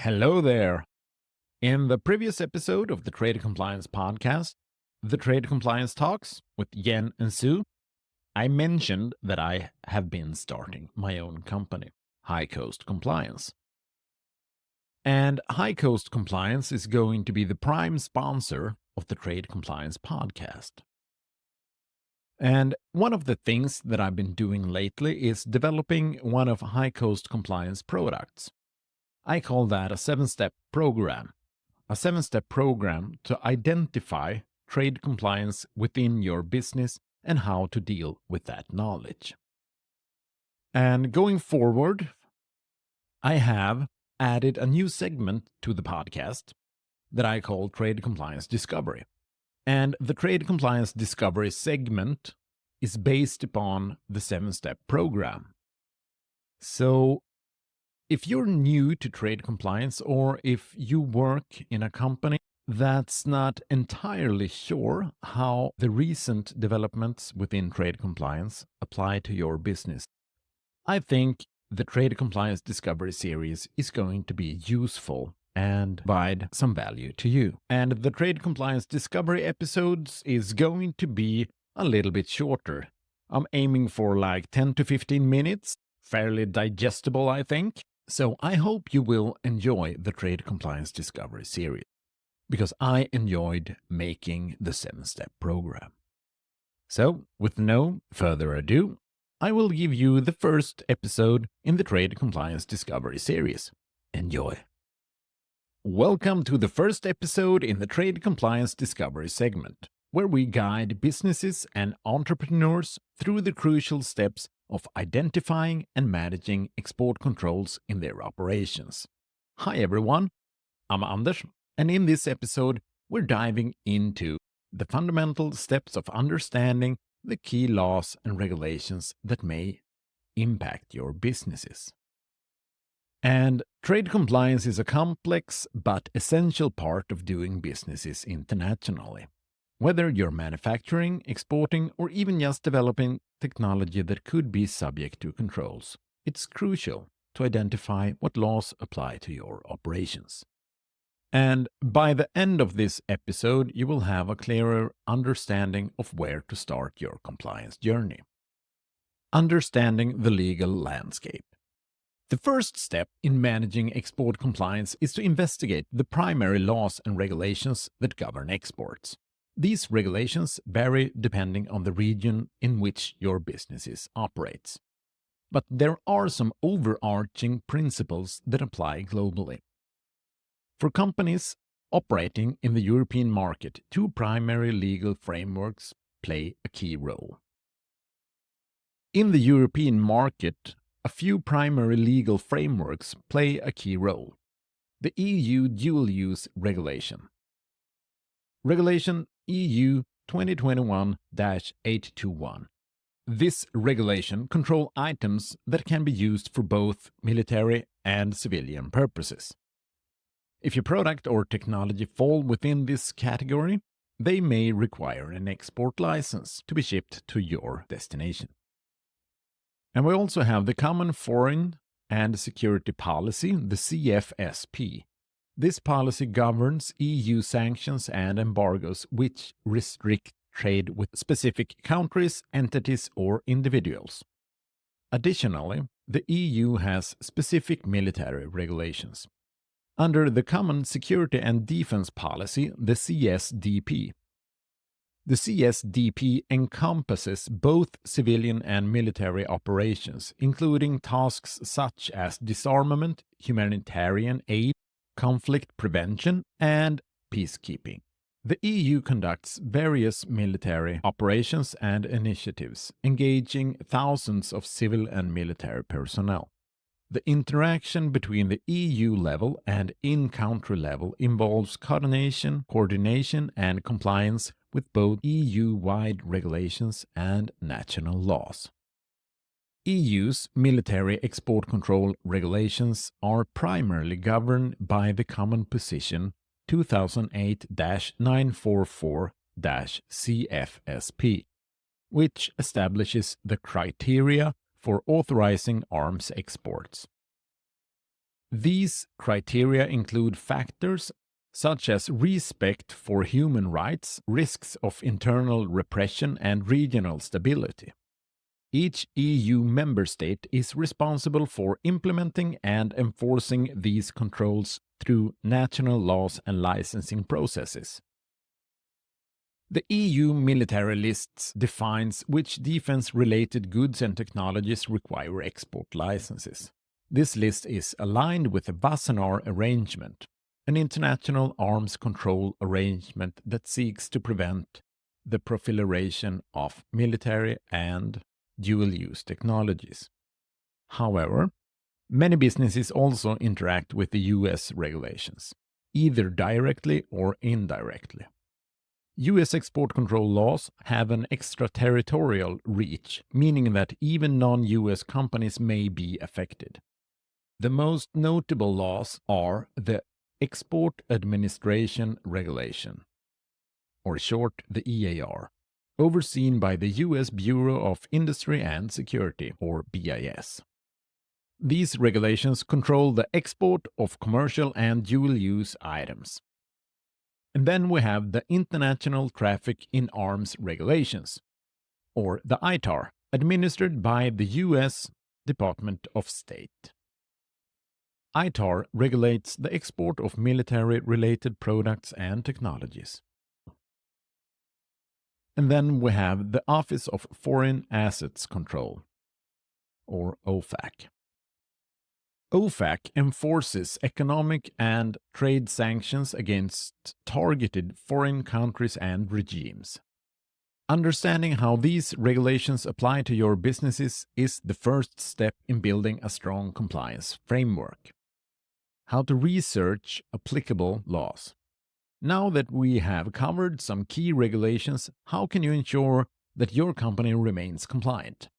Hello there. In the previous episode of the Trade Compliance Podcast, the Trade Compliance Talks with Yen and Sue, I mentioned that I have been starting my own company, High Coast Compliance. And High Coast Compliance is going to be the prime sponsor of the Trade Compliance Podcast. And one of the things that I've been doing lately is developing one of High Coast Compliance products. I call that a 7-step program. A 7-step program to identify trade compliance within your business and how to deal with that knowledge. And going forward, I have added a new segment to the podcast that I call Trade Compliance Discovery. And the Trade Compliance Discovery segment is based upon the 7-step program. So if you're new to trade compliance, or if you work in a company that's not entirely sure how the recent developments within trade compliance apply to your business, I think the Trade Compliance Discovery series is going to be useful and provide some value to you. And the Trade Compliance Discovery episodes is going to be a little bit shorter. I'm aiming for like 10 to 15 minutes, fairly digestible, I think. So I hope you will enjoy the Trade Compliance Discovery series, because I enjoyed making the 7-step program. So, with no further ado, I will give you the first episode in the Trade Compliance Discovery series. Enjoy. Welcome to the first episode in the Trade Compliance Discovery segment, where we guide businesses and entrepreneurs through the crucial steps of identifying and managing export controls in their operations. Hi everyone, I'm Anders, and in this episode we're diving into the fundamental steps of understanding the key laws and regulations that may impact your businesses. And trade compliance is a complex but essential part of doing businesses internationally. Whether you're manufacturing, exporting, or even just developing technology that could be subject to controls, it's crucial to identify what laws apply to your operations. And by the end of this episode, you will have a clearer understanding of where to start your compliance journey. Understanding the legal landscape. The first step in managing export compliance is to investigate the primary laws and regulations that govern exports. These regulations vary depending on the region in which your business operates. But there are some overarching principles that apply globally. For companies operating in the European market, two primary legal frameworks play a key role. In the European market, a few primary legal frameworks play a key role. The EU Dual-Use Regulation. Regulation EU 2021-821. This regulation controls items that can be used for both military and civilian purposes. If your product or technology fall within this category, they may require an export license to be shipped to your destination. And we also have the Common Foreign and Security Policy, the CFSP. This policy governs EU sanctions and embargoes which restrict trade with specific countries, entities, or individuals. Additionally, the EU has specific military regulations. Under the Common Security and Defense Policy, the CSDP. The CSDP encompasses both civilian and military operations, including tasks such as disarmament, humanitarian aid, conflict prevention, and peacekeeping. The EU conducts various military operations and initiatives, engaging thousands of civil and military personnel. The interaction between the EU level and in-country level involves coordination, and compliance with both EU-wide regulations and national laws. EU's military export control regulations are primarily governed by the Common Position 2008-944-CFSP, which establishes the criteria for authorizing arms exports. These criteria include factors such as respect for human rights, risks of internal repression, and regional stability. Each EU member state is responsible for implementing and enforcing these controls through national laws and licensing processes. The EU military lists defines which defense-related goods and technologies require export licenses. This list is aligned with the Wassenaar Arrangement, an international arms control arrangement that seeks to prevent the proliferation of military and dual-use technologies. However, many businesses also interact with the US regulations, either directly or indirectly. US export control laws have an extraterritorial reach, meaning that even non-US companies may be affected. The most notable laws are the Export Administration Regulation, or short the EAR, overseen by the US Bureau of Industry and Security, or BIS. These regulations control the export of commercial and dual-use items. And then we have the International Traffic in Arms Regulations, or the ITAR, administered by the US Department of State. ITAR regulates the export of military-related products and technologies. And then we have the Office of Foreign Assets Control, or OFAC. OFAC enforces economic and trade sanctions against targeted foreign countries and regimes. Understanding how these regulations apply to your businesses is the first step in building a strong compliance framework. How to research applicable laws. Now that we have covered some key regulations, how can you ensure that your company remains compliant?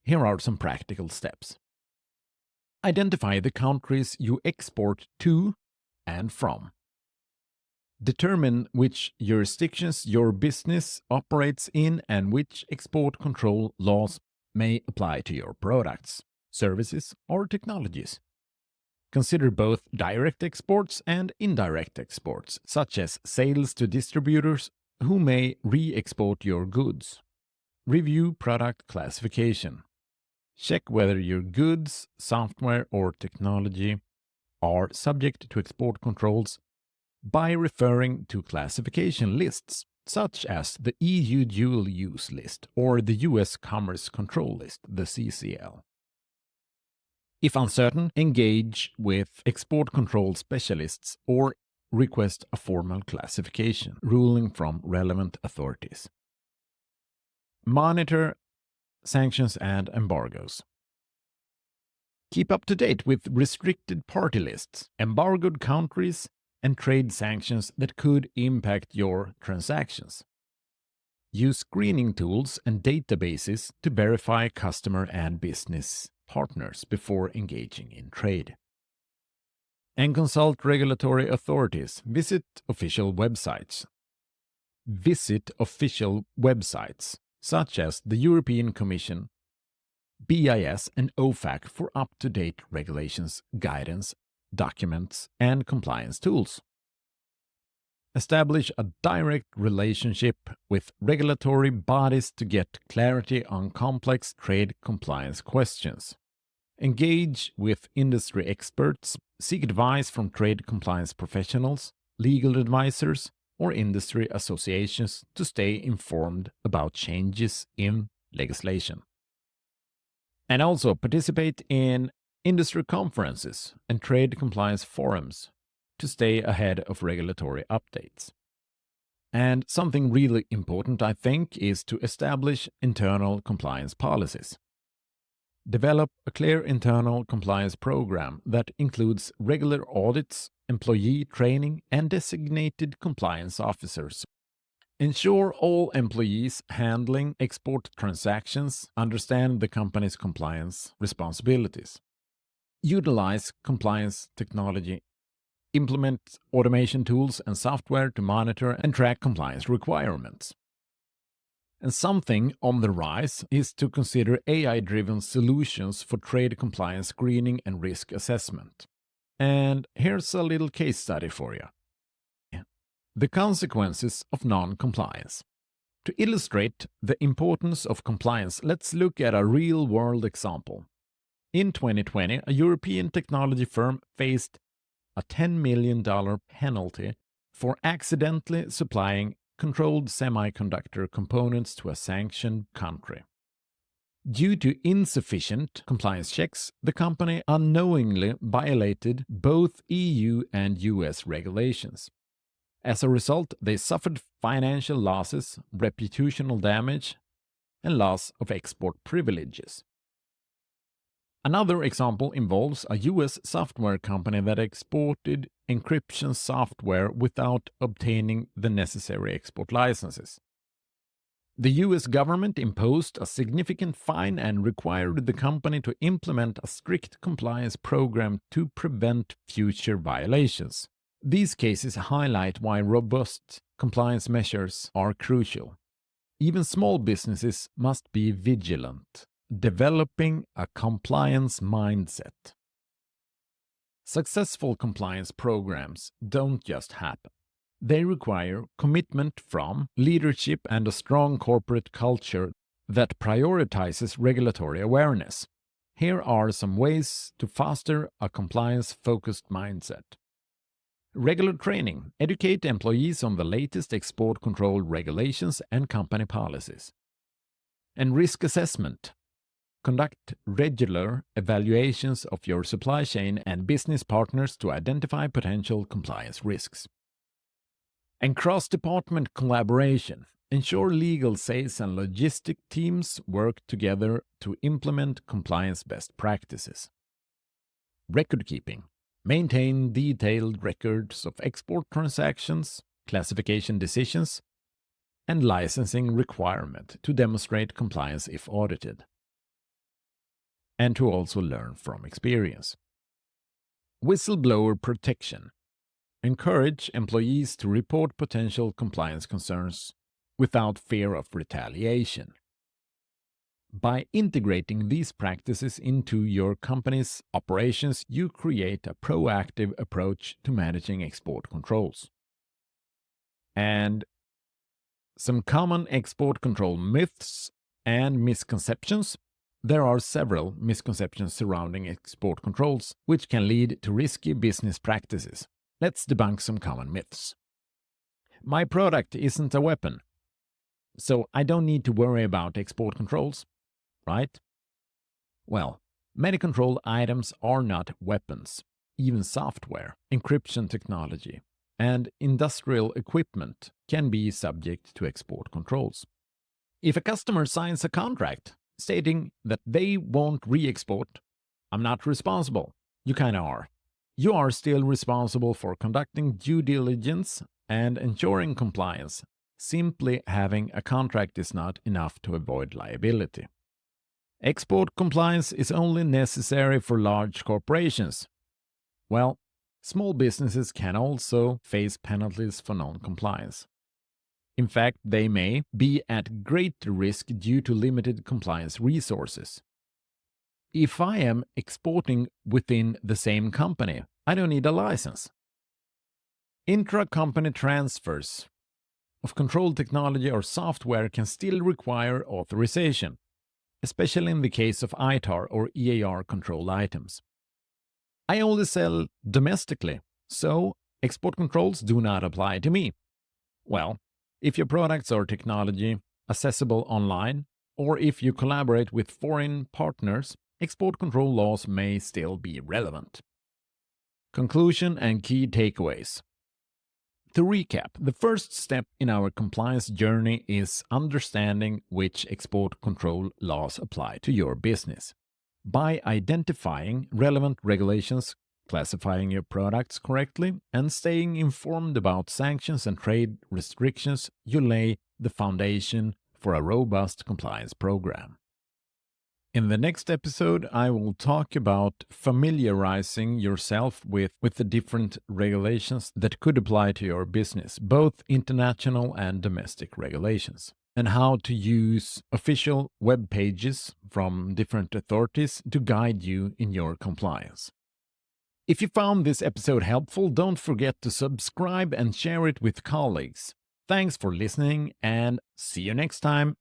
Here are some practical steps. Identify the countries you export to and from. Determine which jurisdictions your business operates in and which export control laws may apply to your products, services, or technologies. Consider both direct exports and indirect exports, such as sales to distributors who may re-export your goods. Review product classification. Check whether your goods, software, or technology are subject to export controls by referring to classification lists, such as the EU Dual Use List or the US Commerce Control List, the CCL. If uncertain, engage with export control specialists or request a formal classification ruling from relevant authorities. Monitor sanctions and embargoes. Keep up to date with restricted party lists, embargoed countries, and trade sanctions that could impact your transactions. Use screening tools and databases to verify customer and business partners before engaging in trade. And consult regulatory authorities. Visit official websites such as the European Commission, BIS, and OFAC for up-to-date regulations, guidance, documents, and compliance tools. Establish a direct relationship with regulatory bodies to get clarity on complex trade compliance questions. Engage with industry experts, seek advice from trade compliance professionals, legal advisors, or industry associations to stay informed about changes in legislation. And also participate in industry conferences and trade compliance forums to stay ahead of regulatory updates. And something really important, I think, is to establish internal compliance policies. Develop a clear internal compliance program that includes regular audits, employee training, and designated compliance officers. Ensure all employees handling export transactions understand the company's compliance responsibilities. Utilize compliance technology. Implement automation tools and software to monitor and track compliance requirements. And something on the rise is to consider AI-driven solutions for trade compliance screening and risk assessment. And here's a little case study for you. The consequences of non-compliance. To illustrate the importance of compliance, let's look at a real-world example. In 2020, a European technology firm faced a $10 million penalty for accidentally supplying controlled semiconductor components to a sanctioned country. Due to insufficient compliance checks, the company unknowingly violated both EU and US regulations. As a result, they suffered financial losses, reputational damage, and loss of export privileges. Another example involves a US software company that exported encryption software without obtaining the necessary export licenses. The US government imposed a significant fine and required the company to implement a strict compliance program to prevent future violations. These cases highlight why robust compliance measures are crucial. Even small businesses must be vigilant, developing a compliance mindset. Successful compliance programs don't just happen. They require commitment from leadership and a strong corporate culture that prioritizes regulatory awareness. Here are some ways to foster a compliance-focused mindset. Regular training. Educate employees on the latest export control regulations and company policies. And risk assessment. Conduct regular evaluations of your supply chain and business partners to identify potential compliance risks. And cross-department collaboration. Ensure legal, sales, and logistic teams work together to implement compliance best practices. Record keeping. Maintain detailed records of export transactions, classification decisions, and licensing requirement to demonstrate compliance if audited. And to also learn from experience. Whistleblower protection. Encourage employees to report potential compliance concerns without fear of retaliation. By integrating these practices into your company's operations, you create a proactive approach to managing export controls. And some common export control myths and misconceptions. There are several misconceptions surrounding export controls, which can lead to risky business practices. Let's debunk some common myths. My product isn't a weapon, so I don't need to worry about export controls, right? Well, many controlled items are not weapons. Even software, encryption technology, and industrial equipment can be subject to export controls. If a customer signs a contract stating that they won't re-export, I'm not responsible. You kinda are. You are still responsible for conducting due diligence and ensuring compliance. Simply having a contract is not enough to avoid liability. Export compliance is only necessary for large corporations. Well, small businesses can also face penalties for non-compliance. In fact, they may be at greater risk due to limited compliance resources. If I am exporting within the same company, I don't need a license. Intra-company transfers of controlled technology or software can still require authorization, especially in the case of ITAR or EAR controlled items. I only sell domestically, so export controls do not apply to me. Well, if your products or technology accessible online, or if you collaborate with foreign partners, export control laws may still be relevant. Conclusion and key takeaways. To recap, the first step in our compliance journey is understanding which export control laws apply to your business. By identifying relevant regulations, classifying your products correctly, and staying informed about sanctions and trade restrictions, you lay the foundation for a robust compliance program. In the next episode, I will talk about familiarizing yourself with the different regulations that could apply to your business, both international and domestic regulations, and how to use official web pages from different authorities to guide you in your compliance. If you found this episode helpful, don't forget to subscribe and share it with colleagues. Thanks for listening, and see you next time.